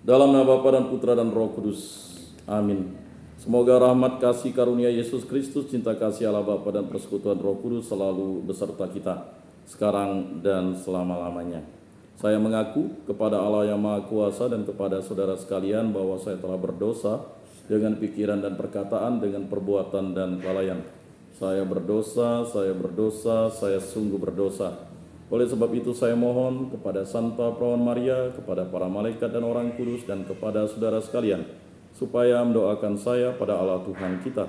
Dalam nama Bapa dan Putra dan Roh Kudus. Amin. Semoga rahmat kasih karunia Yesus Kristus, cinta kasih Allah Bapa dan persekutuan Roh Kudus selalu beserta kita, sekarang dan selama-lamanya. Saya mengaku kepada Allah yang Maha Kuasa dan kepada saudara sekalian bahwa saya telah berdosa dengan pikiran dan perkataan, dengan perbuatan dan kelalaian. Saya berdosa, saya sungguh berdosa. Oleh sebab itu saya mohon kepada Santa Perawan Maria, kepada para malaikat dan orang kudus, dan kepada saudara sekalian, supaya mendoakan saya pada Allah Tuhan kita.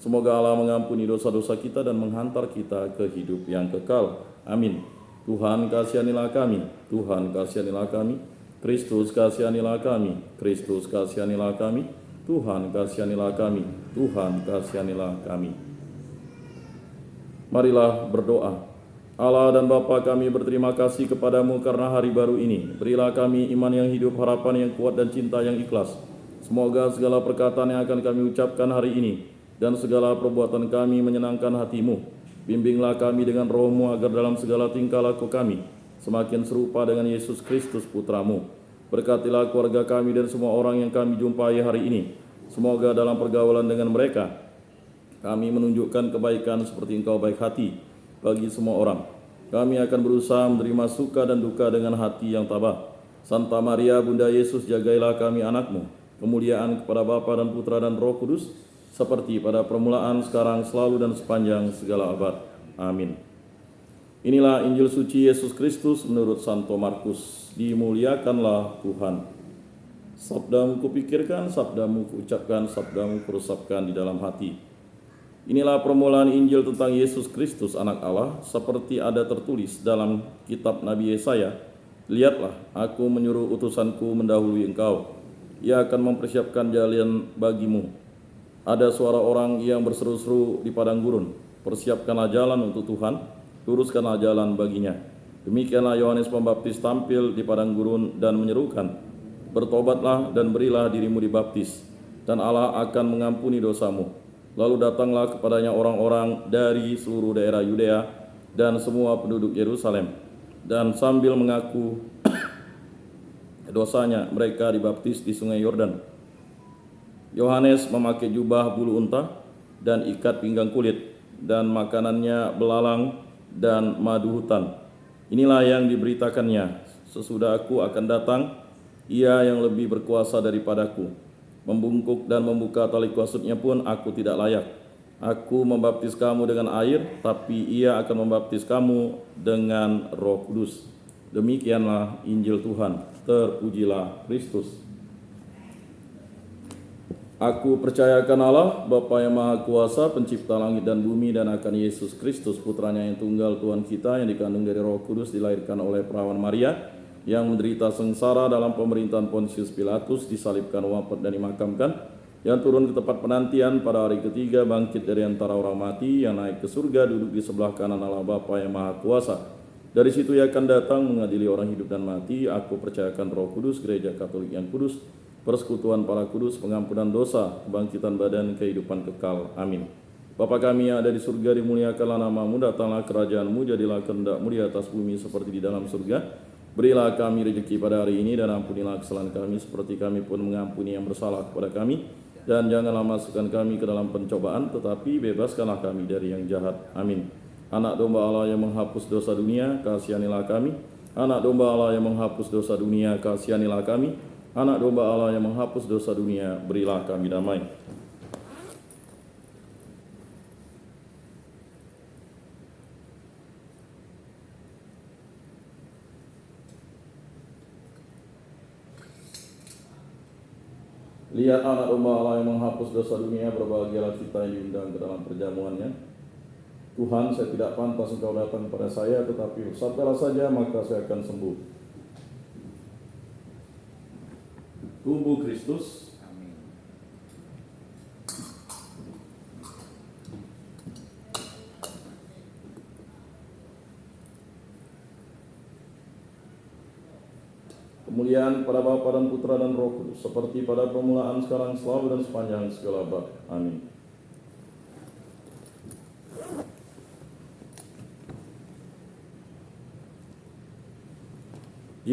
Semoga Allah mengampuni dosa-dosa kita dan menghantar kita ke hidup yang kekal. Amin. Tuhan kasihanilah kami, Tuhan kasihanilah kami, Kristus kasihanilah kami, Kristus kasihanilah kami, Tuhan kasihanilah kami, Tuhan kasihanilah kami. Marilah berdoa. Allah dan Bapa, kami berterima kasih kepadamu karena hari baru ini. Berilah kami iman yang hidup, harapan yang kuat, dan cinta yang ikhlas. Semoga segala perkataan yang akan kami ucapkan hari ini dan segala perbuatan kami menyenangkan hati-Mu. Bimbinglah kami dengan Roh-Mu agar dalam segala tingkah laku kami semakin serupa dengan Yesus Kristus Putra-Mu. Berkatilah keluarga kami dan semua orang yang kami jumpai hari ini. Semoga dalam pergaulan dengan mereka kami menunjukkan kebaikan seperti Engkau baik hati bagi semua orang. Kami akan berusaha menerima suka dan duka dengan hati yang tabah. Santa Maria, Bunda Yesus, jagailah kami anak-Mu. Kemuliaan kepada Bapa dan Putra dan Roh Kudus, seperti pada permulaan, sekarang, selalu, dan sepanjang segala abad. Amin. Inilah Injil suci Yesus Kristus menurut Santo Markus. Dimuliakanlah Tuhan. Sabdamu kupikirkan, sabdamu kuucapkan, sabdamu kuresapkan di dalam hati. Inilah permulaan Injil tentang Yesus Kristus, Anak Allah, seperti ada tertulis dalam kitab Nabi Yesaya. Lihatlah, aku menyuruh utusanku mendahului engkau. Ia akan mempersiapkan jalan bagimu. Ada suara orang yang berseru-seru di padang gurun. Persiapkanlah jalan untuk Tuhan, luruskanlah jalan baginya. Demikianlah Yohanes Pembaptis tampil di padang gurun dan menyerukan, bertobatlah dan berilah dirimu dibaptis, dan Allah akan mengampuni dosamu. Lalu datanglah kepadanya orang-orang dari seluruh daerah Yudea dan semua penduduk Yerusalem, dan sambil mengaku dosanya mereka dibaptis di sungai Yordan. Yohanes memakai jubah bulu unta dan ikat pinggang kulit, dan makanannya belalang dan madu hutan. Inilah yang diberitakannya, sesudah aku akan datang, ia yang lebih berkuasa daripadaku. Membungkuk dan membuka tali kasutnya pun aku tidak layak. Aku membaptis kamu dengan air, tapi ia akan membaptis kamu dengan Roh Kudus. Demikianlah Injil Tuhan. Terpujilah Kristus. Aku percayakan Allah, Bapa yang Maha Kuasa, pencipta langit dan bumi, dan akan Yesus Kristus, putranya yang tunggal Tuhan kita, yang dikandung dari Roh Kudus, dilahirkan oleh perawan Maria, yang menderita sengsara dalam pemerintahan Pontius Pilatus, disalibkan, wafat dan dimakamkan, yang turun ke tempat penantian, pada hari ketiga bangkit dari antara orang mati, yang naik ke surga, duduk di sebelah kanan Allah Bapa yang Maha Kuasa. Dari situ ia akan datang mengadili orang hidup dan mati. Aku percayakan Roh Kudus, Gereja Katolik yang kudus, persekutuan para kudus, pengampunan dosa, kebangkitan badan, kehidupan kekal. Amin. Bapa kami yang ada di surga, dimuliakanlah namamu, datanglah kerajaanmu, jadilah kehendakmu di atas bumi seperti di dalam surga. Berilah kami rezeki pada hari ini, dan ampunilah kesalahan kami seperti kami pun mengampuni yang bersalah kepada kami. Dan janganlah masukkan kami ke dalam pencobaan, tetapi bebaskanlah kami dari yang jahat. Amin. Anak domba Allah yang menghapus dosa dunia, kasihanilah kami. Anak domba Allah yang menghapus dosa dunia, kasihanilah kami. Anak domba Allah yang menghapus dosa dunia, berilah kami damai. Lihat anak domba Allah yang menghapus dosa dunia, berbahagialah kita yang diundang ke dalam perjamuannya. Tuhan, saya tidak pantas engkau datang kepada saya, tetapi sabdalah saja maka saya akan sembuh. Tubuh Kristus. Amin. Kemuliaan pada Bapa dan Putra dan Roh Kudus, seperti pada permulaan, sekarang, selalu, dan sepanjang segala abad. Amin.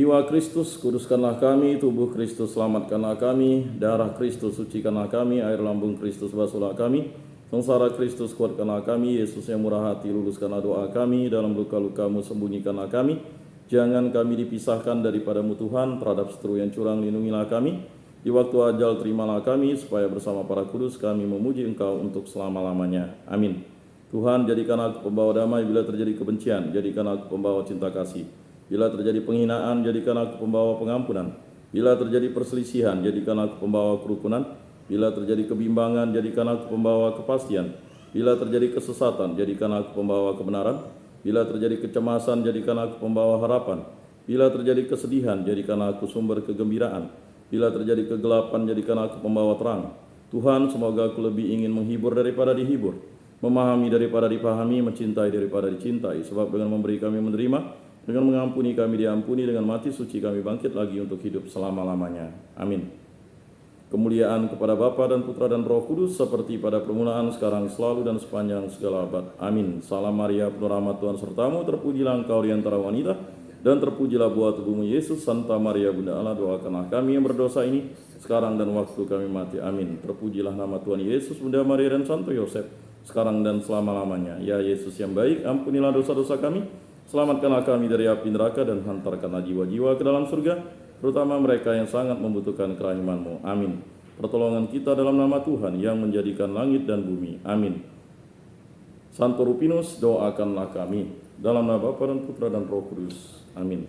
Jiwa Kristus, kuduskanlah kami. Tubuh Kristus, selamatkanlah kami. Darah Kristus, sucikanlah kami. Air lambung Kristus, basuhlah kami. Sengsara Kristus, kuatkanlah kami. Yesus yang murah hati, luluskanlah doa kami. Dalam luka-lukamu, sembunyikanlah kami. Jangan kami dipisahkan daripadamu Tuhan. Terhadap seteru yang curang, lindungilah kami. Di waktu ajal, terimalah kami, supaya bersama para kudus kami memuji Engkau untuk selama-lamanya. Amin. Tuhan, jadikan aku pembawa damai bila terjadi kebencian. Jadikan aku pembawa cinta kasih. Bila terjadi penghinaan, jadikan aku pembawa pengampunan. Bila terjadi perselisihan, jadikan aku pembawa kerukunan. Bila terjadi kebimbangan, jadikan aku pembawa kepastian. Bila terjadi kesesatan, jadikan aku pembawa kebenaran. Bila terjadi kecemasan, jadikan aku pembawa harapan. Bila terjadi kesedihan, jadikan aku sumber kegembiraan. Bila terjadi kegelapan, jadikan aku pembawa terang. Tuhan, semoga aku lebih ingin menghibur daripada dihibur, memahami daripada dipahami, mencintai daripada dicintai. Sebab dengan memberi kami menerima, dengan mengampuni kami diampuni, dengan mati suci kami bangkit lagi untuk hidup selama-lamanya. Amin. Kemuliaan kepada Bapa dan Putra dan Roh Kudus, seperti pada permulaan, sekarang, selalu, dan sepanjang segala abad. Amin. Salam Maria, penuh rahmat Tuhan sertamu, terpujilah engkau di antara wanita, dan terpujilah buah tubuhmu Yesus. Santa Maria Bunda Allah, doakanlah kami yang berdosa ini, sekarang dan waktu kami mati. Amin. Terpujilah nama Tuhan Yesus, Bunda Maria dan Santo Yosef, sekarang dan selama-lamanya. Ya Yesus yang baik, ampunilah dosa-dosa kami, selamatkanlah kami dari api neraka, dan hantarkanlah jiwa-jiwa ke dalam surga, terutama mereka yang sangat membutuhkan kerahiman-Mu. Amin. Pertolongan kita dalam nama Tuhan yang menjadikan langit dan bumi. Amin. Santo Rupinus, doakanlah kami. Dalam nama Bapa dan Putra dan Roh Kudus. Amin.